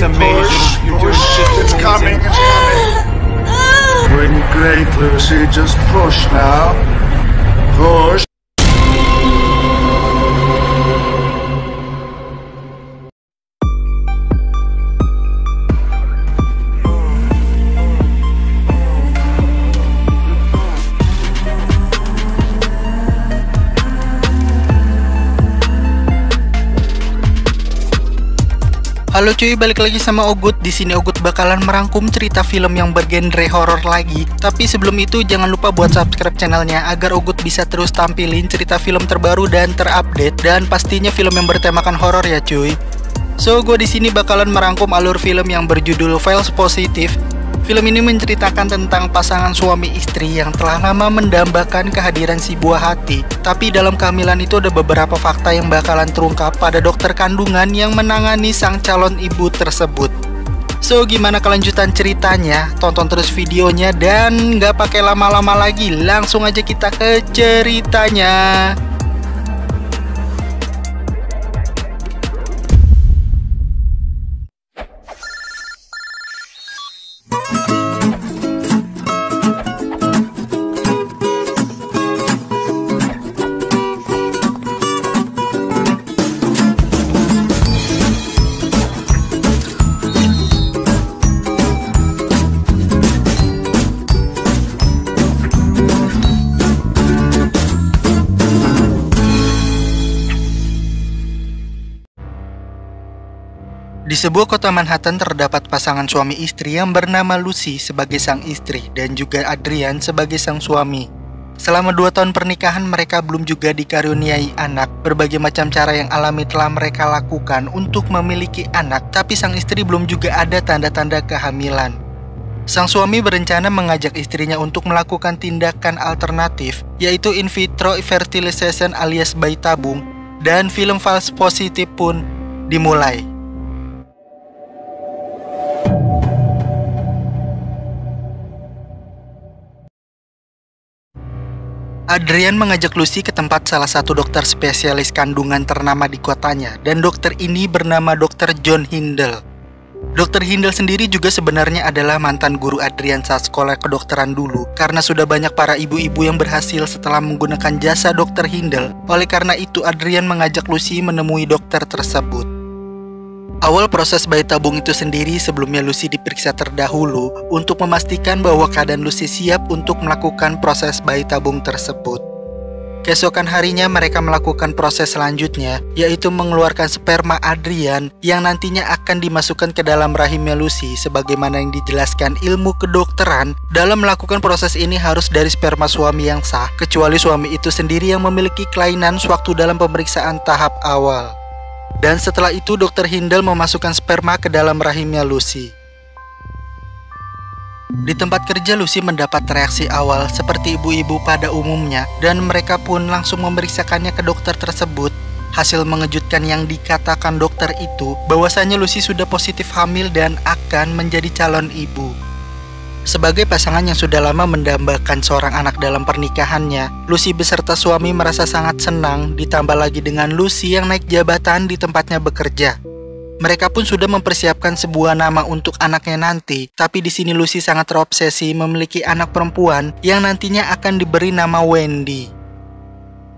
It's amazing. You're doing just amazing. It's coming. Doing great, Lucy. Just push now. Push. Halo cuy, balik lagi sama Ogut. Di sini Ogut bakalan merangkum cerita film yang bergenre horor lagi. Tapi sebelum itu jangan lupa buat subscribe channelnya agar Ogut bisa terus tampilin cerita film terbaru dan terupdate, dan pastinya film yang bertemakan horor ya cuy. So, gue di sini bakalan merangkum alur film yang berjudul False Positive. Film ini menceritakan tentang pasangan suami istri yang telah lama mendambakan kehadiran si buah hati. Tapi dalam kehamilan itu ada beberapa fakta yang bakalan terungkap pada dokter kandungan yang menangani sang calon ibu tersebut. So, gimana kelanjutan ceritanya? Tonton terus videonya dan nggak pakai lama-lama lagi, langsung aja kita ke ceritanya. Di sebuah kota Manhattan terdapat pasangan suami istri yang bernama Lucy sebagai sang istri dan juga Adrian sebagai sang suami. Selama 2 tahun pernikahan mereka belum juga dikaruniai anak. Berbagai macam cara yang alami telah mereka lakukan untuk memiliki anak, tapi sang istri belum juga ada tanda-tanda kehamilan. Sang suami berencana mengajak istrinya untuk melakukan tindakan alternatif, yaitu in vitro fertilization alias bayi tabung, dan film False Positive pun dimulai. Adrian mengajak Lucy ke tempat salah satu dokter spesialis kandungan ternama di kotanya, dan dokter ini bernama Dr. John Hindle. Dr. Hindle sendiri juga sebenarnya adalah mantan guru Adrian saat sekolah kedokteran dulu, karena sudah banyak para ibu-ibu yang berhasil setelah menggunakan jasa Dr. Hindle. Oleh karena itu Adrian mengajak Lucy menemui dokter tersebut. Awal proses bayi tabung itu sendiri sebelumnya Lucy diperiksa terdahulu untuk memastikan bahwa keadaan Lucy siap untuk melakukan proses bayi tabung tersebut. Keesokan harinya mereka melakukan proses selanjutnya, yaitu mengeluarkan sperma Adrian yang nantinya akan dimasukkan ke dalam rahimnya Lucy. Sebagaimana yang dijelaskan ilmu kedokteran, dalam melakukan proses ini harus dari sperma suami yang sah, kecuali suami itu sendiri yang memiliki kelainan sewaktu dalam pemeriksaan tahap awal. Dan setelah itu Dr. Hindle memasukkan sperma ke dalam rahimnya Lucy. Di tempat kerja Lucy mendapat reaksi awal seperti ibu-ibu pada umumnya, dan mereka pun langsung memeriksakannya ke dokter tersebut. Hasil mengejutkan yang dikatakan dokter itu bahwasanya Lucy sudah positif hamil dan akan menjadi calon ibu. Sebagai pasangan yang sudah lama mendambakan seorang anak dalam pernikahannya, Lucy beserta suami merasa sangat senang, ditambah lagi dengan Lucy yang naik jabatan di tempatnya bekerja. Mereka pun sudah mempersiapkan sebuah nama untuk anaknya nanti, tapi di sini Lucy sangat terobsesi memiliki anak perempuan yang nantinya akan diberi nama Wendy.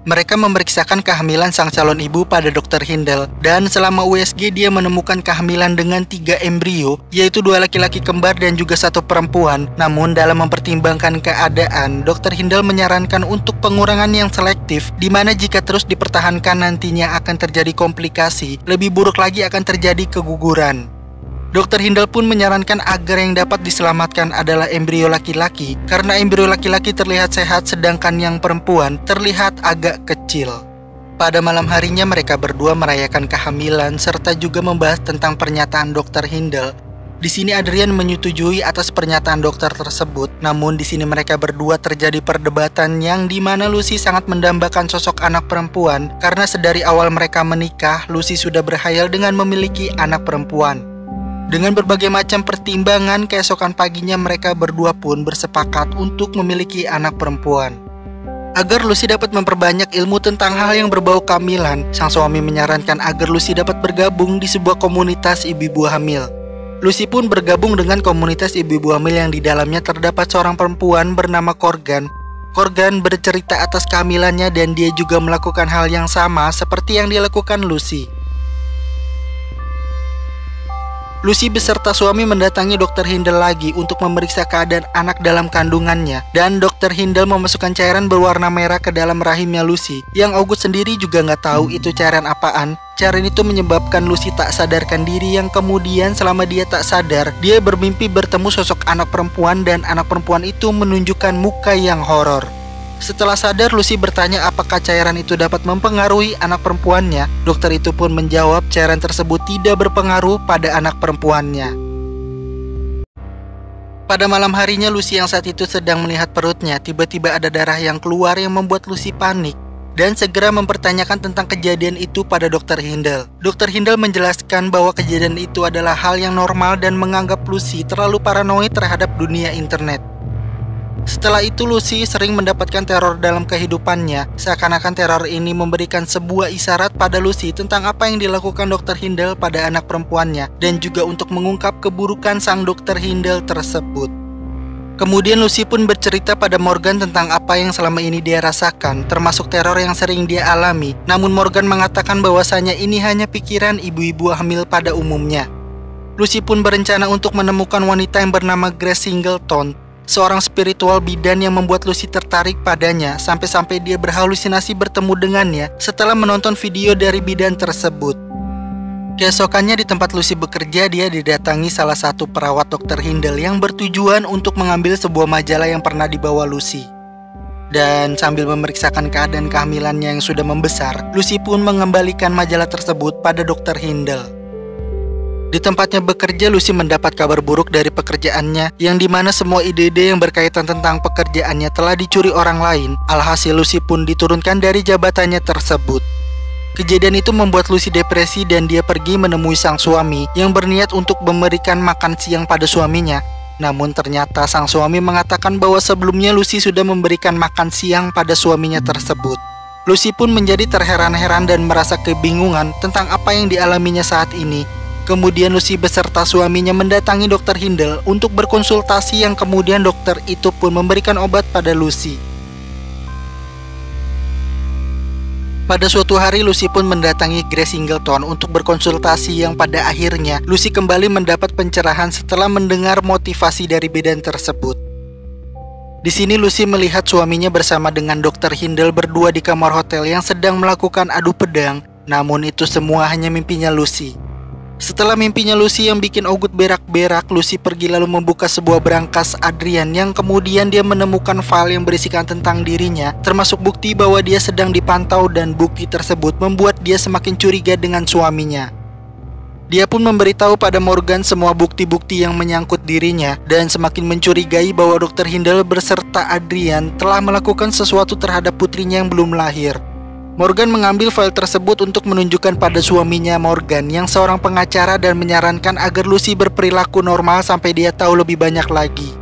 Mereka memeriksakan kehamilan sang calon ibu pada Dr. Hindle, dan selama USG dia menemukan kehamilan dengan 3 embrio, yaitu 2 laki-laki kembar dan juga 1 perempuan. Namun dalam mempertimbangkan keadaan, Dr. Hindle menyarankan untuk pengurangan yang selektif, di mana jika terus dipertahankan nantinya akan terjadi komplikasi, lebih buruk lagi akan terjadi keguguran. Dr. Hindle pun menyarankan agar yang dapat diselamatkan adalah embrio laki-laki, karena embrio laki-laki terlihat sehat sedangkan yang perempuan terlihat agak kecil. Pada malam harinya mereka berdua merayakan kehamilan serta juga membahas tentang pernyataan Dr. Hindle. Di sini Adrian menyetujui atas pernyataan dokter tersebut, namun di sini mereka berdua terjadi perdebatan yang dimana Lucy sangat mendambakan sosok anak perempuan, karena sedari awal mereka menikah, Lucy sudah berkhayal dengan memiliki anak perempuan. Dengan berbagai macam pertimbangan, keesokan paginya mereka berdua pun bersepakat untuk memiliki anak perempuan. Agar Lucy dapat memperbanyak ilmu tentang hal yang berbau kehamilan, sang suami menyarankan agar Lucy dapat bergabung di sebuah komunitas ibu-ibu hamil. Lucy pun bergabung dengan komunitas ibu-ibu hamil yang di dalamnya terdapat seorang perempuan bernama Corgan. Corgan bercerita atas kehamilannya dan dia juga melakukan hal yang sama seperti yang dilakukan Lucy. Lucy beserta suami mendatangi Dr. Hindle lagi untuk memeriksa keadaan anak dalam kandungannya, dan Dr. Hindle memasukkan cairan berwarna merah ke dalam rahimnya Lucy, yang August sendiri juga nggak tahu itu cairan apaan. Cairan itu menyebabkan Lucy tak sadarkan diri, yang kemudian selama dia tak sadar, dia bermimpi bertemu sosok anak perempuan dan anak perempuan itu menunjukkan muka yang horor. Setelah sadar, Lucy bertanya apakah cairan itu dapat mempengaruhi anak perempuannya. Dokter itu pun menjawab cairan tersebut tidak berpengaruh pada anak perempuannya. Pada malam harinya, Lucy yang saat itu sedang melihat perutnya, tiba-tiba ada darah yang keluar yang membuat Lucy panik dan segera mempertanyakan tentang kejadian itu pada Dr. Hindle. Dr. Hindle menjelaskan bahwa kejadian itu adalah hal yang normal dan menganggap Lucy terlalu paranoid terhadap dunia internet. Setelah itu, Lucy sering mendapatkan teror dalam kehidupannya. Seakan-akan teror ini memberikan sebuah isyarat pada Lucy tentang apa yang dilakukan Dr. Hindle pada anak perempuannya, dan juga untuk mengungkap keburukan sang Dr. Hindle tersebut. Kemudian Lucy pun bercerita pada Morgan tentang apa yang selama ini dia rasakan, termasuk teror yang sering dia alami. Namun Morgan mengatakan bahwasanya ini hanya pikiran ibu-ibu hamil pada umumnya. Lucy pun berencana untuk menemukan wanita yang bernama Grace Singleton, seorang spiritual bidan yang membuat Lucy tertarik padanya, sampai-sampai dia berhalusinasi bertemu dengannya setelah menonton video dari bidan tersebut. Keesokannya di tempat Lucy bekerja, dia didatangi salah satu perawat Dr. Hindle yang bertujuan untuk mengambil sebuah majalah yang pernah dibawa Lucy. Dan sambil memeriksakan keadaan kehamilannya yang sudah membesar, Lucy pun mengembalikan majalah tersebut pada Dr. Hindle. Di tempatnya bekerja, Lucy mendapat kabar buruk dari pekerjaannya, yang dimana semua ide-ide yang berkaitan tentang pekerjaannya telah dicuri orang lain. Alhasil Lucy pun diturunkan dari jabatannya tersebut. Kejadian itu membuat Lucy depresi dan dia pergi menemui sang suami yang berniat untuk memberikan makan siang pada suaminya. Namun ternyata sang suami mengatakan bahwa sebelumnya Lucy sudah memberikan makan siang pada suaminya tersebut. Lucy pun menjadi terheran-heran dan merasa kebingungan tentang apa yang dialaminya saat ini. Kemudian Lucy beserta suaminya mendatangi Dr. Hindle untuk berkonsultasi, yang kemudian dokter itu pun memberikan obat pada Lucy. Pada suatu hari, Lucy pun mendatangi Grace Singleton untuk berkonsultasi, yang pada akhirnya Lucy kembali mendapat pencerahan setelah mendengar motivasi dari bidan tersebut. Di sini Lucy melihat suaminya bersama dengan Dr. Hindle berdua di kamar hotel yang sedang melakukan adu pedang, namun itu semua hanya mimpinya Lucy. Setelah mimpinya Lucy yang bikin August berak-berak, Lucy pergi lalu membuka sebuah berangkas Adrian, yang kemudian dia menemukan file yang berisikan tentang dirinya, termasuk bukti bahwa dia sedang dipantau, dan bukti tersebut membuat dia semakin curiga dengan suaminya. Dia pun memberitahu pada Morgan semua bukti-bukti yang menyangkut dirinya, dan semakin mencurigai bahwa Dr. Hindle berserta Adrian telah melakukan sesuatu terhadap putrinya yang belum lahir. Morgan mengambil file tersebut untuk menunjukkan pada suaminya Morgan yang seorang pengacara, dan menyarankan agar Lucy berperilaku normal sampai dia tahu lebih banyak lagi.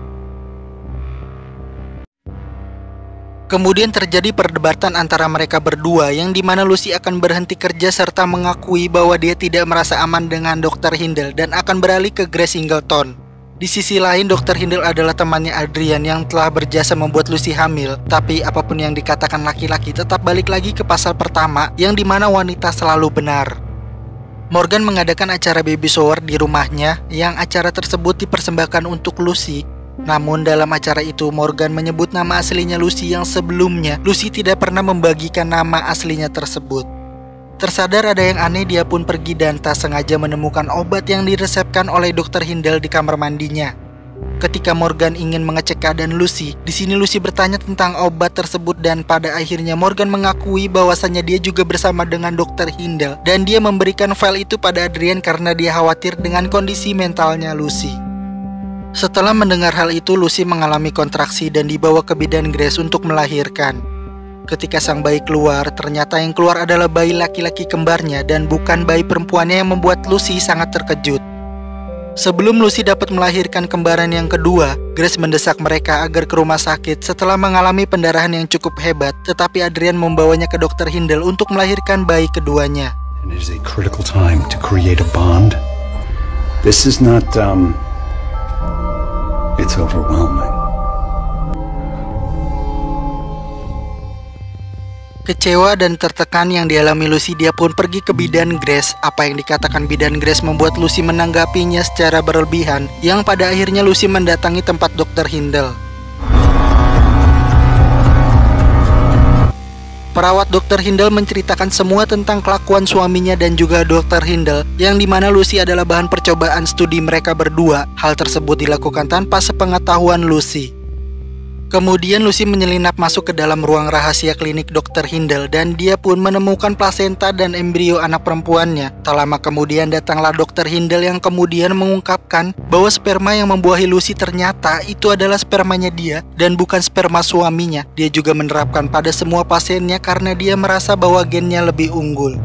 Kemudian terjadi perdebatan antara mereka berdua, yang dimana Lucy akan berhenti kerja serta mengakui bahwa dia tidak merasa aman dengan Dr. Hindle dan akan beralih ke Grace Singleton. Di sisi lain, Dr. Hindle adalah temannya Adrian yang telah berjasa membuat Lucy hamil. Tapi apapun yang dikatakan laki-laki tetap balik lagi ke pasal pertama, yang dimana wanita selalu benar. Morgan mengadakan acara baby shower di rumahnya, yang acara tersebut dipersembahkan untuk Lucy. Namun dalam acara itu Morgan menyebut nama aslinya Lucy, yang sebelumnya Lucy tidak pernah membagikan nama aslinya tersebut. Tersadar ada yang aneh, dia pun pergi dan tak sengaja menemukan obat yang diresepkan oleh Dr. Hindle di kamar mandinya. Ketika Morgan ingin mengecek keadaan Lucy, di sini Lucy bertanya tentang obat tersebut, dan pada akhirnya Morgan mengakui bahwasannya dia juga bersama dengan Dr. Hindle, dan dia memberikan file itu pada Adrian karena dia khawatir dengan kondisi mentalnya Lucy. Setelah mendengar hal itu, Lucy mengalami kontraksi dan dibawa ke bidan Grace untuk melahirkan. Ketika sang bayi keluar, ternyata yang keluar adalah bayi laki-laki kembarnya dan bukan bayi perempuannya, yang membuat Lucy sangat terkejut. Sebelum Lucy dapat melahirkan kembaran yang kedua, Grace mendesak mereka agar ke rumah sakit setelah mengalami pendarahan yang cukup hebat, tetapi Adrian membawanya ke Dr. Hindle untuk melahirkan bayi keduanya. It is a critical time to create a bond This is not, it's overwhelming. Kecewa dan tertekan yang dialami Lucy, dia pun pergi ke bidan Grace. Apa yang dikatakan bidan Grace membuat Lucy menanggapinya secara berlebihan, yang pada akhirnya Lucy mendatangi tempat Dr. Hindle. Perawat Dr. Hindle menceritakan semua tentang kelakuan suaminya dan juga Dr. Hindle, yang dimana Lucy adalah bahan percobaan studi mereka berdua. Hal tersebut dilakukan tanpa sepengetahuan Lucy. Kemudian Lucy menyelinap masuk ke dalam ruang rahasia klinik Dr. Hindle dan dia pun menemukan plasenta dan embrio anak perempuannya. Tak lama kemudian datanglah Dr. Hindle yang kemudian mengungkapkan bahwa sperma yang membuahi Lucy ternyata itu adalah spermanya dia dan bukan sperma suaminya. Dia juga menerapkan pada semua pasiennya karena dia merasa bahwa gennya lebih unggul.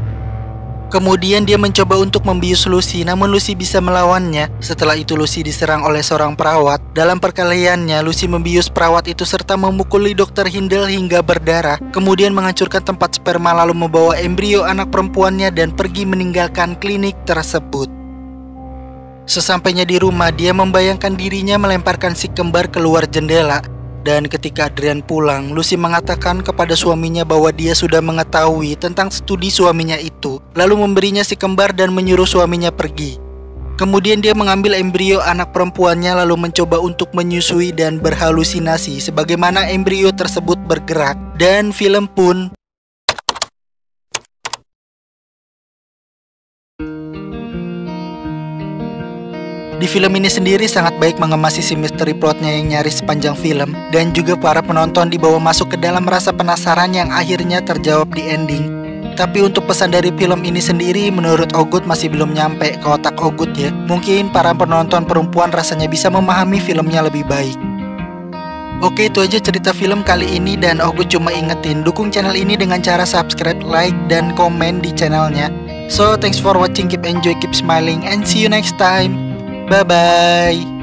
Kemudian dia mencoba untuk membius Lucy, namun Lucy bisa melawannya. Setelah itu Lucy diserang oleh seorang perawat. Dalam perkelahiannya, Lucy membius perawat itu serta memukuli Dr. Hindle hingga berdarah. Kemudian menghancurkan tempat sperma lalu membawa embrio anak perempuannya dan pergi meninggalkan klinik tersebut. Sesampainya di rumah, dia membayangkan dirinya melemparkan si kembar keluar jendela. Dan ketika Adrian pulang, Lucy mengatakan kepada suaminya bahwa dia sudah mengetahui tentang studi suaminya itu, lalu memberinya si kembar dan menyuruh suaminya pergi. Kemudian dia mengambil embrio anak perempuannya lalu mencoba untuk menyusui dan berhalusinasi sebagaimana embrio tersebut bergerak. Dan film pun di film ini sendiri sangat baik mengemas sisi misteri plotnya yang nyaris sepanjang film, dan juga para penonton dibawa masuk ke dalam rasa penasaran yang akhirnya terjawab di ending. Tapi untuk pesan dari film ini sendiri menurut Ogut masih belum nyampe ke otak Ogut ya. Mungkin para penonton perempuan rasanya bisa memahami filmnya lebih baik. Oke, itu aja cerita film kali ini, dan Ogut cuma ingetin dukung channel ini dengan cara subscribe, like, dan komen di channelnya. So thanks for watching, keep enjoy, keep smiling, and see you next time. Bye-bye.